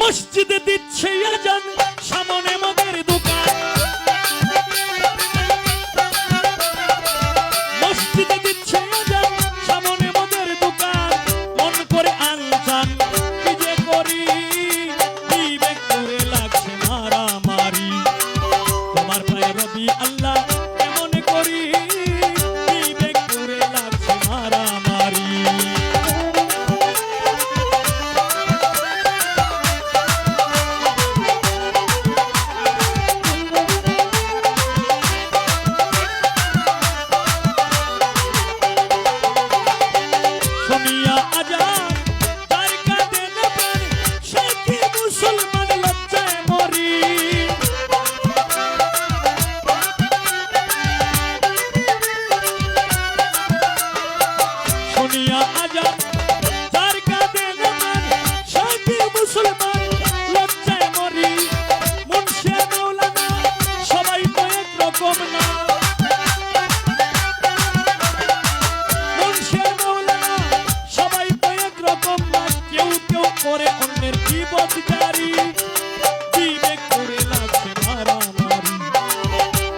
মসজিদে দিচ্ছে আজান, সামনে মদের দোকান। মসজিদে দিচ্ছে আজান, সামনে মদের দোকান। মন করে আনজান, কি যে করি, বিবেক করে লাগছে মারামারি। তোমার পায়ে রবি আল্লাহ, কেমন করি, বিবেক করে লাগছে মারামারি। শুনিয়া আজান, তার কাঁদে নেবেন, সে কি মুসলমান, লজ্জায় মরি। শুনিয়া আজান, তার কাঁদে নেবেন, সে কি মুসলমান, লজ্জায় মরি। মুন্সি মাওলানা সবাই তো একরকম না। মুন্সি মাওলানা সবাই তো একরকম না। কেউ কেউ করে অন্যের বিপদকারী, বিবেক করে লাগছে মারামারি।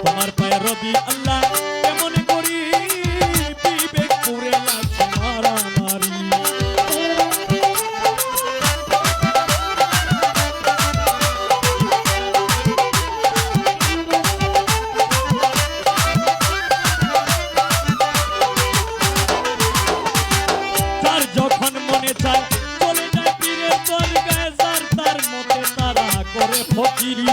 তোমার পায়ে রবি আল্লাহ, কেমন করি, বিবেক করে লাগছে মারামারি। যার যখন মনে চায় চলে যায় পীরের দরগায়, যার তার মতে তারা করে ফকিরি।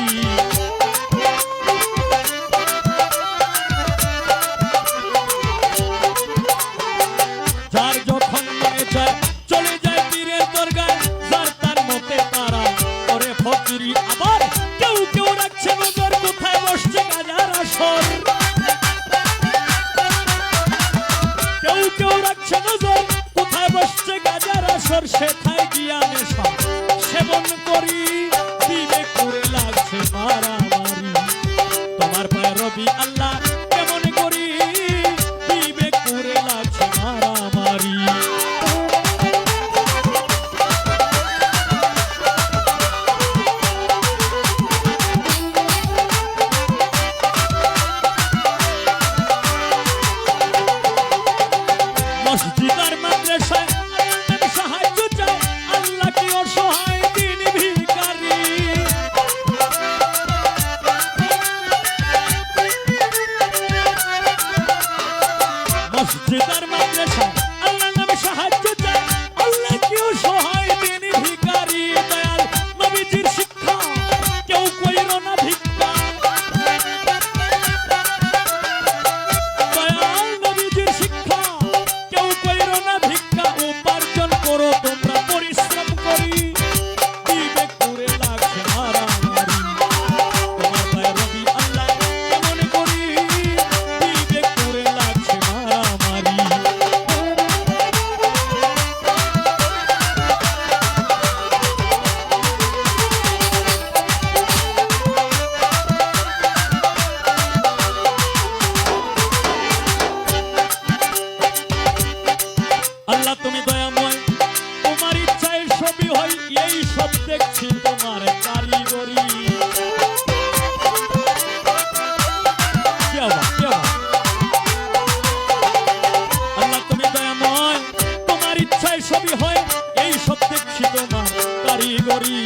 যার যখন মনে চায় চলে যায় পীরের দরগায়, যার তার মতে তারা করে ফকিরি। আবার কেউ কেউ রাখছে নজর, কোথায় বসছে গাজার আসর। কেউ কেউ রাখছে নজর, কোথায় বসছে গাজার আসর। সেথায় গিয়া নেশা সেবন করি, বিবেক করে লাগছে মারামারি। তোমার পায়ে রবি আল্লাহ, কেমন করি, বিবেক করে লাগছে মারামারি। মসজিদ আর মাদ্রাসায় আল্লাহর সাহায্য চায়, আল্লাহ কি অসহায় দিন ভিখারি। মসজিদ আর মাদ্রাসায় আল্লাহর নামে সাহায্য চায়, আল্লাহ কি অসহায় দিন ভিখারি। দয়াল নবীজির শিক্ষা, কেউ কইরো না ভিক্ষা। দয়াল নবীজির শিক্ষা, কেউ কইরো না ভিক্ষা। উপার্জন করো তোমরা পরিশ্রম করি, বিবেক করে লাগছে মারামারি। তোমার পায়ে রবি আল্লাহ, কেমন করি, বিবেক করে লাগছে মারামারি। আল্লাহ তুমি দয়াময়, তোমার ইচ্ছায় সবই হয়, এই সব দেখছি তোমার কারিগরি। আল্লাহ তুমি দয়াময়, তোমার ইচ্ছায় সবই হয়, এই সব দেখছি তোমার কারিগরি।